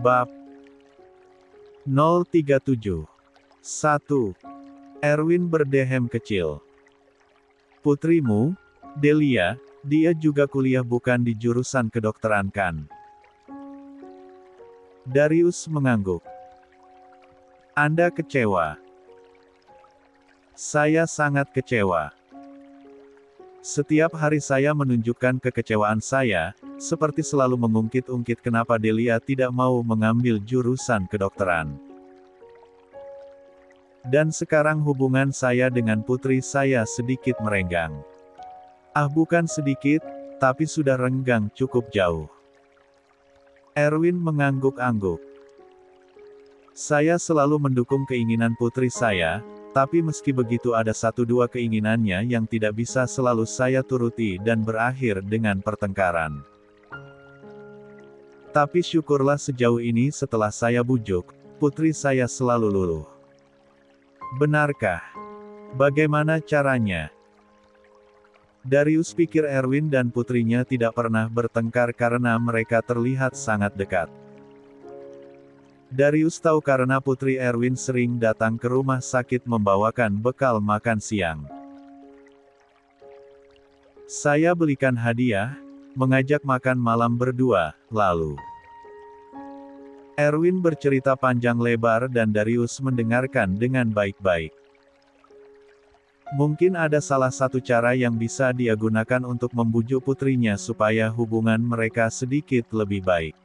Bab 037. 1. Erwin berdehem kecil. Putrimu, Delia, dia juga kuliah bukan di jurusan kedokteran kan? Darius mengangguk. Anda kecewa. Saya sangat kecewa. Setiap hari saya menunjukkan kekecewaan saya, seperti selalu mengungkit-ungkit kenapa Delia tidak mau mengambil jurusan kedokteran. Dan sekarang hubungan saya dengan putri saya sedikit merenggang. Bukan sedikit, tapi sudah renggang cukup jauh. Erwin mengangguk-angguk. Saya selalu mendukung keinginan putri saya, tapi meski begitu ada satu dua keinginannya yang tidak bisa selalu saya turuti dan berakhir dengan pertengkaran. Tapi syukurlah sejauh ini setelah saya bujuk, putri saya selalu luluh. Benarkah? Bagaimana caranya? Darius pikir Erwin dan putrinya tidak pernah bertengkar karena mereka terlihat sangat dekat. Darius tahu karena putri Erwin sering datang ke rumah sakit membawakan bekal makan siang. Saya belikan hadiah, mengajak makan malam berdua, lalu. Erwin bercerita panjang lebar dan Darius mendengarkan dengan baik-baik. Mungkin ada salah satu cara yang bisa dia gunakan untuk membujuk putrinya supaya hubungan mereka sedikit lebih baik.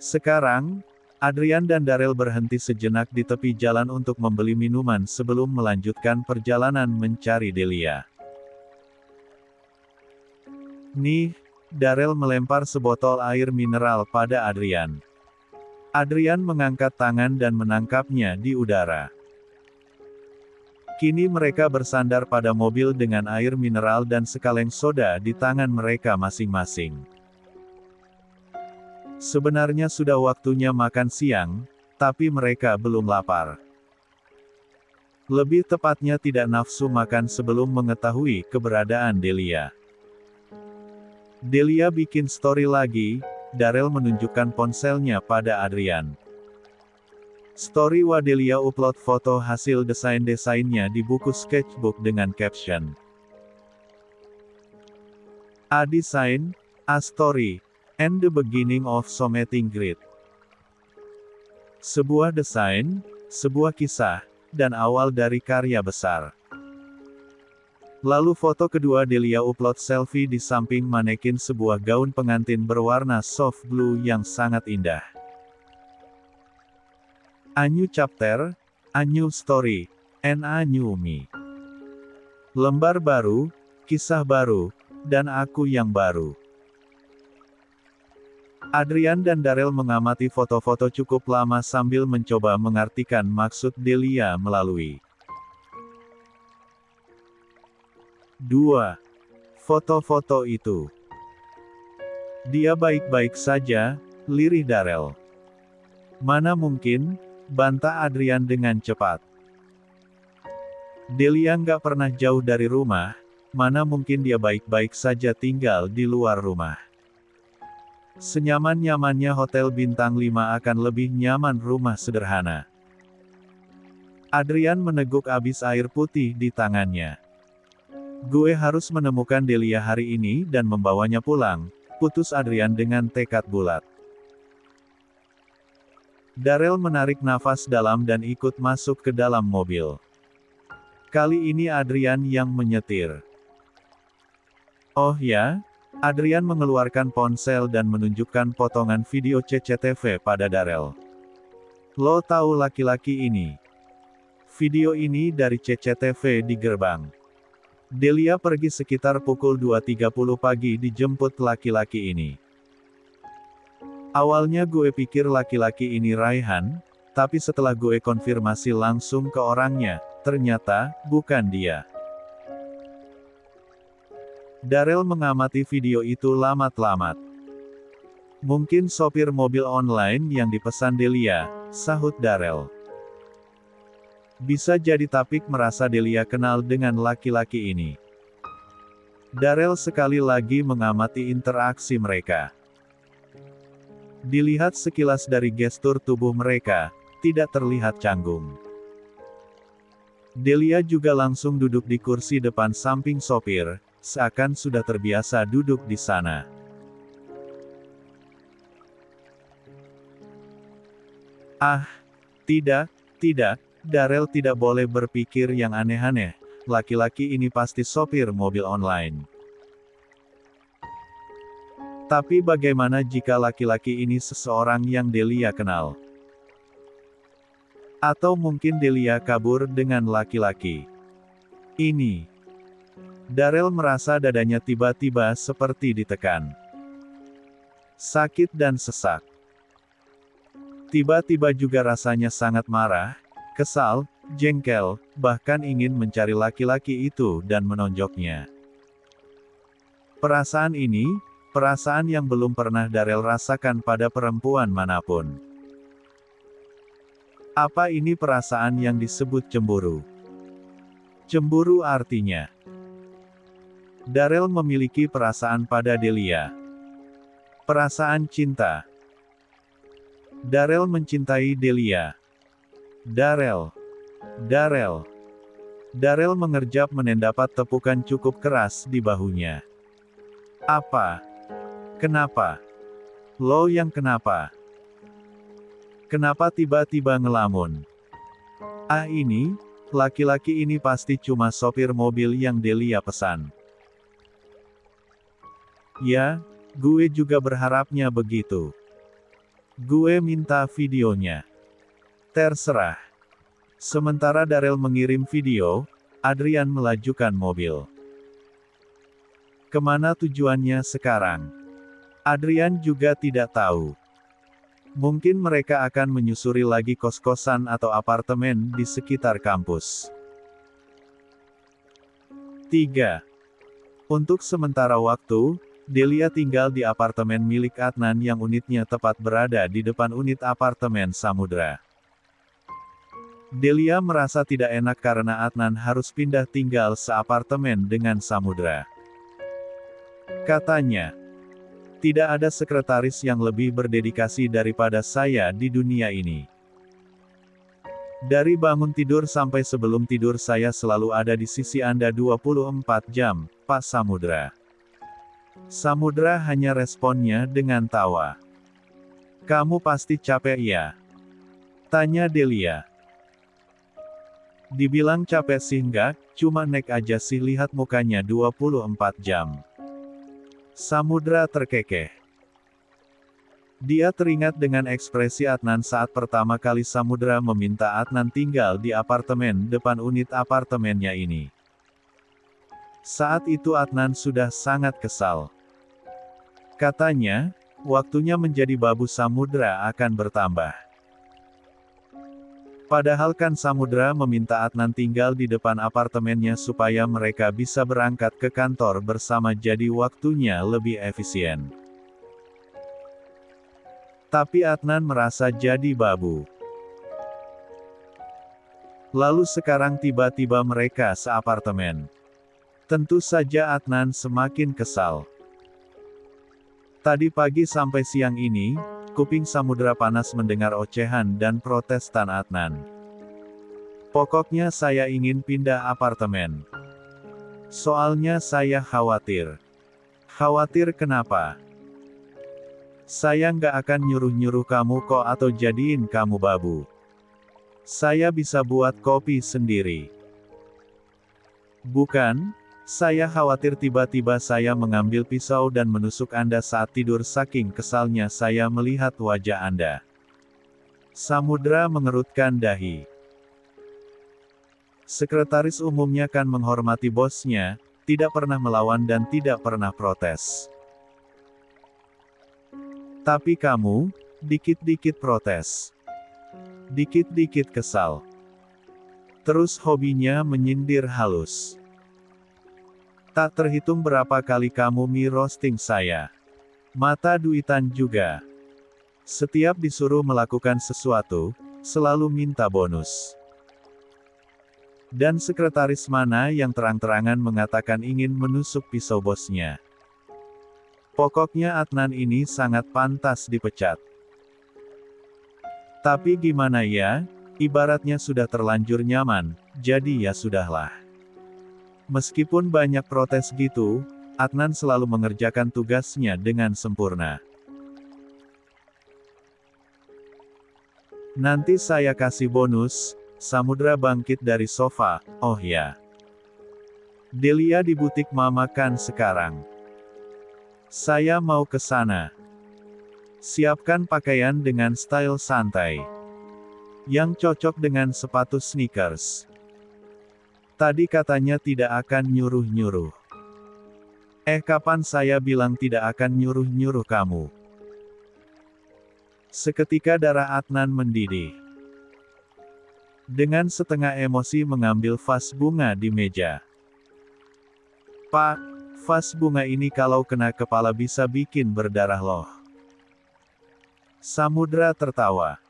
Sekarang, Adrian dan Darrell berhenti sejenak di tepi jalan untuk membeli minuman sebelum melanjutkan perjalanan mencari Delia. Nih, Darrell melempar sebotol air mineral pada Adrian. Adrian mengangkat tangan dan menangkapnya di udara. Kini mereka bersandar pada mobil dengan air mineral dan sekaleng soda di tangan mereka masing-masing. Sebenarnya sudah waktunya makan siang, tapi mereka belum lapar. Lebih tepatnya tidak nafsu makan sebelum mengetahui keberadaan Delia. Delia bikin story lagi. Darrell menunjukkan ponselnya pada Adrian. Story wa Delia upload foto hasil desain-desainnya di buku sketchbook dengan caption. A design, a story, and the beginning of something great. Sebuah desain, sebuah kisah, dan awal dari karya besar. Lalu foto kedua Delia upload selfie di samping manekin sebuah gaun pengantin berwarna soft blue yang sangat indah. A new chapter, a new story, and a new me. Lembar baru, kisah baru, dan aku yang baru. Adrian dan Darrell mengamati foto-foto cukup lama sambil mencoba mengartikan maksud Delia melalui 2. Foto-foto itu. Dia baik-baik saja, lirih Darrell. Mana mungkin, bantah Adrian dengan cepat. Delia nggak pernah jauh dari rumah, mana mungkin dia baik-baik saja tinggal di luar rumah. Senyaman-nyamannya hotel bintang 5 akan lebih nyaman rumah sederhana. Adrian meneguk abis air putih di tangannya. Gue harus menemukan Delia hari ini dan membawanya pulang, putus Adrian dengan tekad bulat. Darrell menarik nafas dalam dan ikut masuk ke dalam mobil. Kali ini Adrian yang menyetir. Oh ya? Adrian mengeluarkan ponsel dan menunjukkan potongan video CCTV pada Darrell. Lo tahu laki-laki ini? Video ini dari CCTV di gerbang. Delia pergi sekitar pukul 2.30 pagi dijemput laki-laki ini. Awalnya gue pikir laki-laki ini Raihan, tapi setelah gue konfirmasi langsung ke orangnya, ternyata, bukan dia. Darrell mengamati video itu lamat-lamat. Mungkin sopir mobil online yang dipesan Delia, sahut Darrell. Bisa jadi Tapik merasa Delia kenal dengan laki-laki ini. Darrell sekali lagi mengamati interaksi mereka. Dilihat sekilas dari gestur tubuh mereka, tidak terlihat canggung. Delia juga langsung duduk di kursi depan samping sopir, seakan sudah terbiasa duduk di sana. Ah, tidak, Darrell tidak boleh berpikir yang aneh-aneh, laki-laki ini pasti sopir mobil online. Tapi bagaimana jika laki-laki ini seseorang yang Delia kenal? Atau mungkin Delia kabur dengan laki-laki ini? Darrell merasa dadanya tiba-tiba seperti ditekan. Sakit dan sesak. Tiba-tiba juga rasanya sangat marah, kesal, jengkel, bahkan ingin mencari laki-laki itu dan menonjoknya. Perasaan ini, perasaan yang belum pernah Darrell rasakan pada perempuan manapun. Apa ini perasaan yang disebut cemburu? Cemburu artinya Darrell memiliki perasaan pada Delia. Perasaan cinta. Darrell mencintai Delia. Darrell mengerjap mendapat tepukan cukup keras di bahunya. Apa? Kenapa? Lo yang kenapa? Kenapa tiba-tiba ngelamun? Ah ini, laki-laki ini pasti cuma sopir mobil yang Delia pesan. Ya, gue juga berharapnya begitu. Gue minta videonya. Terserah. Sementara Darrell mengirim video, Adrian melajukan mobil. Kemana tujuannya sekarang? Adrian juga tidak tahu. Mungkin mereka akan menyusuri lagi kos-kosan atau apartemen di sekitar kampus. 3. Untuk sementara waktu, Delia tinggal di apartemen milik Adnan yang unitnya tepat berada di depan unit apartemen Samudra. Delia merasa tidak enak karena Adnan harus pindah tinggal seapartemen dengan Samudra. Katanya, tidak ada sekretaris yang lebih berdedikasi daripada saya di dunia ini. Dari bangun tidur sampai sebelum tidur saya selalu ada di sisi Anda 24 jam, Pak Samudra. Samudra hanya responnya dengan tawa. Kamu pasti capek ya? Tanya Delia. Dibilang capek sih enggak, cuma naik aja sih lihat mukanya 24 jam. Samudra terkekeh. Dia teringat dengan ekspresi Adnan saat pertama kali Samudra meminta Adnan tinggal di apartemen depan unit apartemennya ini. Saat itu Adnan sudah sangat kesal. Katanya, waktunya menjadi babu Samudra akan bertambah. Padahal kan Samudra meminta Adnan tinggal di depan apartemennya supaya mereka bisa berangkat ke kantor bersama jadi waktunya lebih efisien. Tapi Adnan merasa jadi babu. Lalu sekarang tiba-tiba mereka seapartemen. Tentu saja Adnan semakin kesal. Tadi pagi sampai siang ini, kuping Samudra panas mendengar ocehan dan protestan Adnan. Pokoknya saya ingin pindah apartemen. Soalnya saya khawatir. Khawatir kenapa? Saya nggak akan nyuruh-nyuruh kamu kok atau jadiin kamu babu. Saya bisa buat kopi sendiri. Bukan, saya khawatir tiba-tiba saya mengambil pisau dan menusuk Anda saat tidur saking kesalnya saya melihat wajah Anda. Samudra mengerutkan dahi. Sekretaris umumnya kan menghormati bosnya, tidak pernah melawan dan tidak pernah protes. Tapi kamu, dikit-dikit protes. Dikit-dikit kesal. Terus hobinya menyindir halus. Tak terhitung berapa kali kamu mi-roasting saya. Mata duitan juga. Setiap disuruh melakukan sesuatu, selalu minta bonus. Dan sekretaris mana yang terang-terangan mengatakan ingin menusuk pisau bosnya? Pokoknya Adnan ini sangat pantas dipecat. Tapi gimana ya, ibaratnya sudah terlanjur nyaman, jadi ya sudahlah. Meskipun banyak protes gitu, Adnan selalu mengerjakan tugasnya dengan sempurna. Nanti saya kasih bonus. Samudra bangkit dari sofa. Oh ya. Delia di butik Mama kan sekarang. Saya mau ke sana. Siapkan pakaian dengan style santai. Yang cocok dengan sepatu sneakers. Tadi katanya tidak akan nyuruh-nyuruh. Kapan saya bilang tidak akan nyuruh-nyuruh kamu? Seketika darah Adnan mendidih. Dengan setengah emosi mengambil vas bunga di meja. Pak, vas bunga ini kalau kena kepala bisa bikin berdarah loh. Samudra tertawa.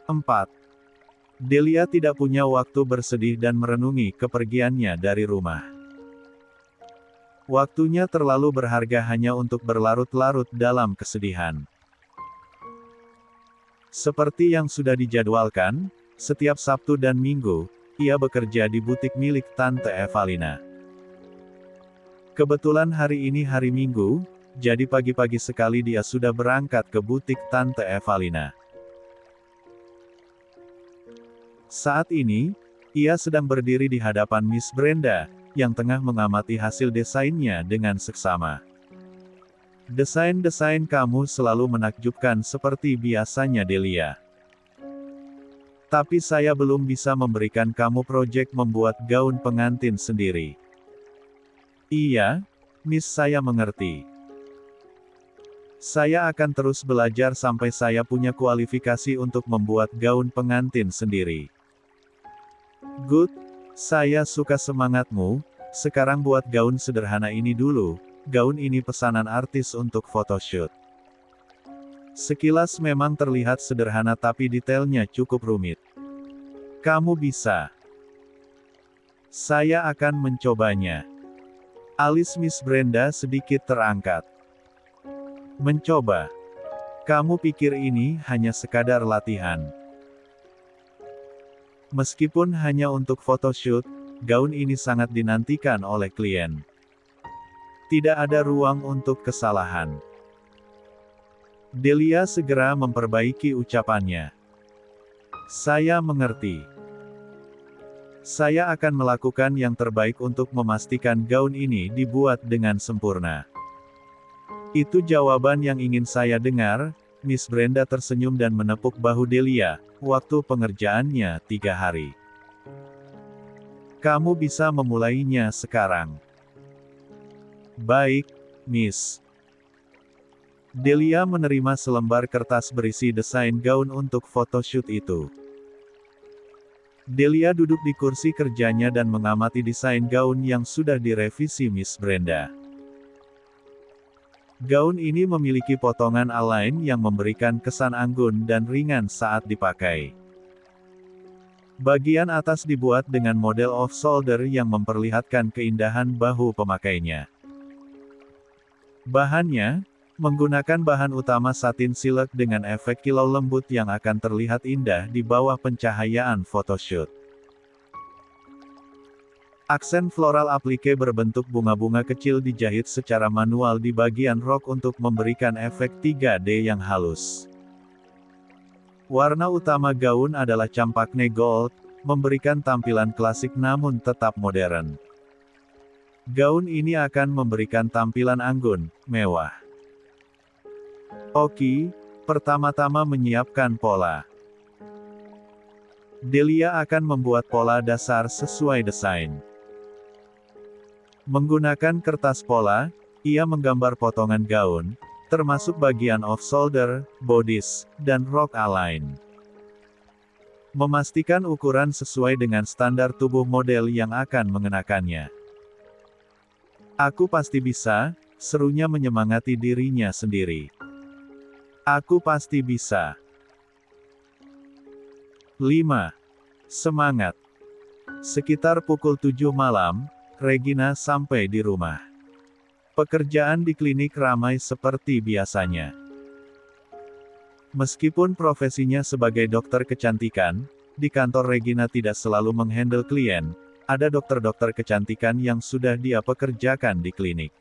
4. Delia tidak punya waktu bersedih dan merenungi kepergiannya dari rumah. Waktunya terlalu berharga hanya untuk berlarut-larut dalam kesedihan. Seperti yang sudah dijadwalkan, setiap Sabtu dan Minggu, ia bekerja di butik milik Tante Evalina. Kebetulan hari ini hari Minggu, jadi pagi-pagi sekali dia sudah berangkat ke butik Tante Evalina. Saat ini, ia sedang berdiri di hadapan Miss Brenda, yang tengah mengamati hasil desainnya dengan seksama. Desain-desain kamu selalu menakjubkan seperti biasanya Delia. Tapi saya belum bisa memberikan kamu proyek membuat gaun pengantin sendiri. Iya, Miss, saya mengerti. Saya akan terus belajar sampai saya punya kualifikasi untuk membuat gaun pengantin sendiri. Good, saya suka semangatmu. Sekarang buat gaun sederhana ini dulu. Gaun ini pesanan artis untuk photoshoot. Sekilas memang terlihat sederhana tapi detailnya cukup rumit. Kamu bisa. Saya akan mencobanya. Alis Miss Brenda sedikit terangkat. Mencoba. Kamu pikir ini hanya sekadar latihan? Meskipun hanya untuk photoshoot, gaun ini sangat dinantikan oleh klien. Tidak ada ruang untuk kesalahan. Delia segera memperbaiki ucapannya. Saya mengerti. Saya akan melakukan yang terbaik untuk memastikan gaun ini dibuat dengan sempurna. Itu jawaban yang ingin saya dengar. Miss Brenda tersenyum dan menepuk bahu Delia. Waktu pengerjaannya 3 hari. Kamu bisa memulainya sekarang. Baik, Miss. Delia menerima selembar kertas berisi desain gaun untuk photoshoot itu. Delia duduk di kursi kerjanya dan mengamati desain gaun yang sudah direvisi Miss Brenda. Gaun ini memiliki potongan align yang memberikan kesan anggun dan ringan saat dipakai. Bagian atas dibuat dengan model off-shoulder yang memperlihatkan keindahan bahu pemakainya. Bahannya, menggunakan bahan utama satin silk dengan efek kilau lembut yang akan terlihat indah di bawah pencahayaan photoshoot. Aksen floral aplike berbentuk bunga-bunga kecil dijahit secara manual di bagian rok untuk memberikan efek 3D yang halus. Warna utama gaun adalah campakne gold, memberikan tampilan klasik namun tetap modern. Gaun ini akan memberikan tampilan anggun, mewah. Oke, pertama-tama menyiapkan pola. Delia akan membuat pola dasar sesuai desain. Menggunakan kertas pola, ia menggambar potongan gaun, termasuk bagian off-shoulder, bodice, dan rok align. Memastikan ukuran sesuai dengan standar tubuh model yang akan mengenakannya. Aku pasti bisa, serunya menyemangati dirinya sendiri. Aku pasti bisa. 5. Semangat. Sekitar pukul 7 malam, Regina sampai di rumah. Pekerjaan di klinik ramai seperti biasanya. Meskipun profesinya sebagai dokter kecantikan, di kantor Regina tidak selalu menghandle klien, ada dokter-dokter kecantikan yang sudah dia pekerjakan di klinik.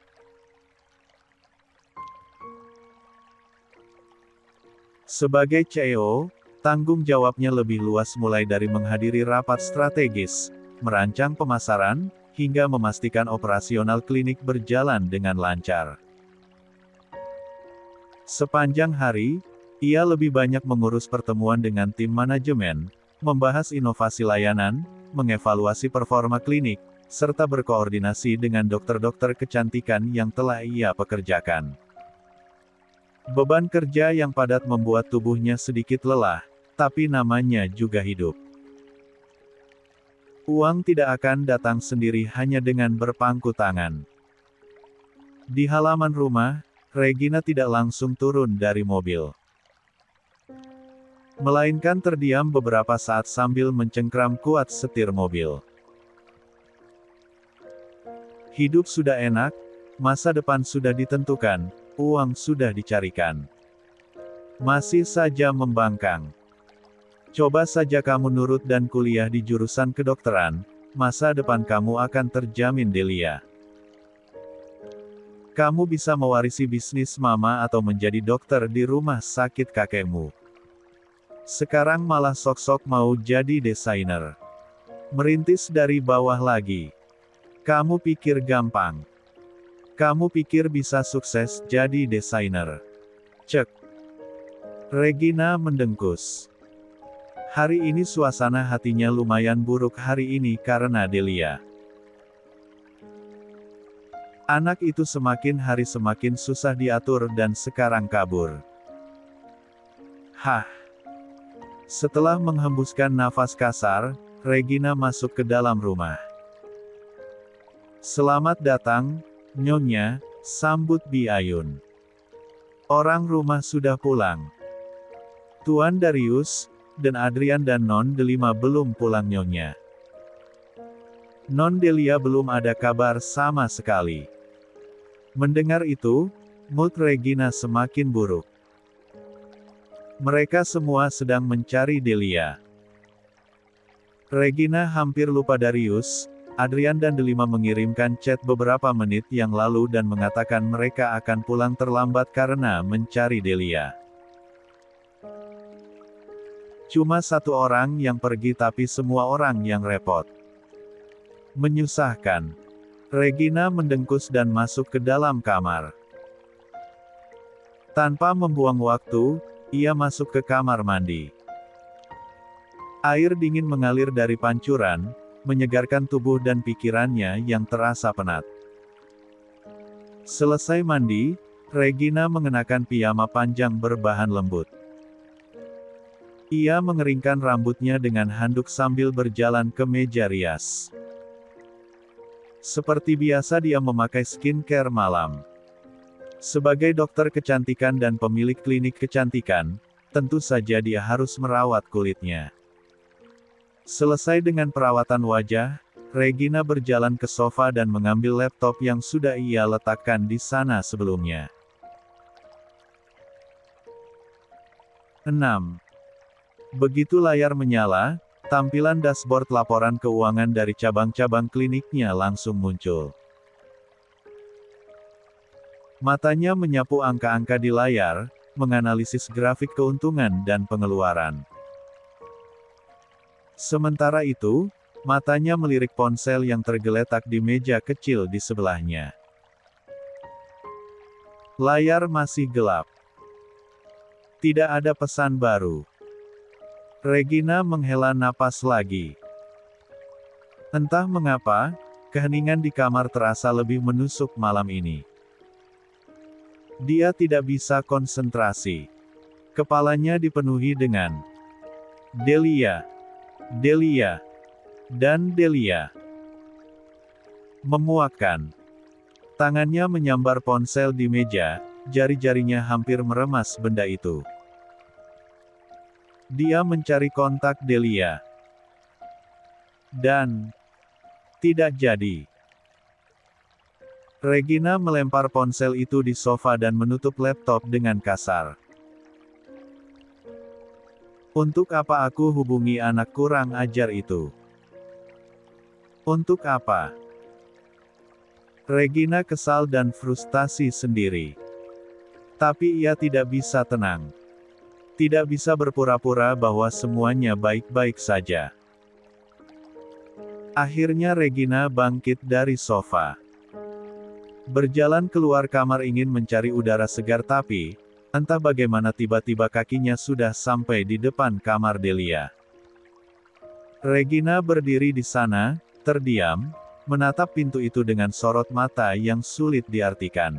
Sebagai CEO, tanggung jawabnya lebih luas mulai dari menghadiri rapat strategis, merancang pemasaran, hingga memastikan operasional klinik berjalan dengan lancar. Sepanjang hari, ia lebih banyak mengurus pertemuan dengan tim manajemen, membahas inovasi layanan, mengevaluasi performa klinik, serta berkoordinasi dengan dokter-dokter kecantikan yang telah ia pekerjakan. Beban kerja yang padat membuat tubuhnya sedikit lelah, tapi namanya juga hidup. Uang tidak akan datang sendiri hanya dengan berpangku tangan. Di halaman rumah, Regina tidak langsung turun dari mobil, melainkan terdiam beberapa saat sambil mencengkram kuat setir mobil. Hidup sudah enak, masa depan sudah ditentukan, uang sudah dicarikan. Masih saja membangkang. Coba saja kamu nurut dan kuliah di jurusan kedokteran, masa depan kamu akan terjamin, Delia. Kamu bisa mewarisi bisnis mama atau menjadi dokter di rumah sakit kakekmu. Sekarang malah sok-sok mau jadi desainer. Merintis dari bawah lagi. Kamu pikir gampang? Kamu pikir bisa sukses jadi desainer? Cek. Regina mendengkus. Hari ini suasana hatinya lumayan buruk hari ini karena Delia. Anak itu semakin hari semakin susah diatur dan sekarang kabur. Hah. Setelah menghembuskan nafas kasar, Regina masuk ke dalam rumah. Selamat datang, Nyonya, sambut Bi Ayun. Orang rumah sudah pulang. Tuan Darius, dan Adrian dan Non Delima belum pulang, Nyonya. Non Delia belum ada kabar sama sekali. Mendengar itu, mood Regina semakin buruk. Mereka semua sedang mencari Delia. Regina hampir lupa Darius, Adrian dan Delima mengirimkan chat beberapa menit yang lalu dan mengatakan mereka akan pulang terlambat karena mencari Delia. Cuma satu orang yang pergi tapi semua orang yang repot. Menyusahkan. Regina mendengkus dan masuk ke dalam kamar. Tanpa membuang waktu, ia masuk ke kamar mandi. Air dingin mengalir dari pancuran, menyegarkan tubuh dan pikirannya yang terasa penat. Selesai mandi, Regina mengenakan piyama panjang berbahan lembut. Ia mengeringkan rambutnya dengan handuk sambil berjalan ke meja rias. Seperti biasa dia memakai skincare malam. Sebagai dokter kecantikan dan pemilik klinik kecantikan, tentu saja dia harus merawat kulitnya. Selesai dengan perawatan wajah, Regina berjalan ke sofa dan mengambil laptop yang sudah ia letakkan di sana sebelumnya. 6. Begitu layar menyala, tampilan dashboard laporan keuangan dari cabang-cabang kliniknya langsung muncul. Matanya menyapu angka-angka di layar, menganalisis grafik keuntungan dan pengeluaran. Sementara itu, matanya melirik ponsel yang tergeletak di meja kecil di sebelahnya. Layar masih gelap. Tidak ada pesan baru. Regina menghela napas lagi. Entah mengapa, keheningan di kamar terasa lebih menusuk malam ini. Dia tidak bisa konsentrasi. Kepalanya dipenuhi dengan Delia, Delia, dan Delia. Memuakkan. Tangannya menyambar ponsel di meja, jari-jarinya hampir meremas benda itu. Dia mencari kontak Delia. Dan tidak jadi. Regina melempar ponsel itu di sofa dan menutup laptop dengan kasar. Untuk apa aku hubungi anak kurang ajar itu? Untuk apa? Regina kesal dan frustasi sendiri. Tapi ia tidak bisa tenang. Tidak bisa berpura-pura bahwa semuanya baik-baik saja. Akhirnya Regina bangkit dari sofa. Berjalan keluar kamar ingin mencari udara segar tapi, entah bagaimana tiba-tiba kakinya sudah sampai di depan kamar Delia. Regina berdiri di sana, terdiam, menatap pintu itu dengan sorot mata yang sulit diartikan.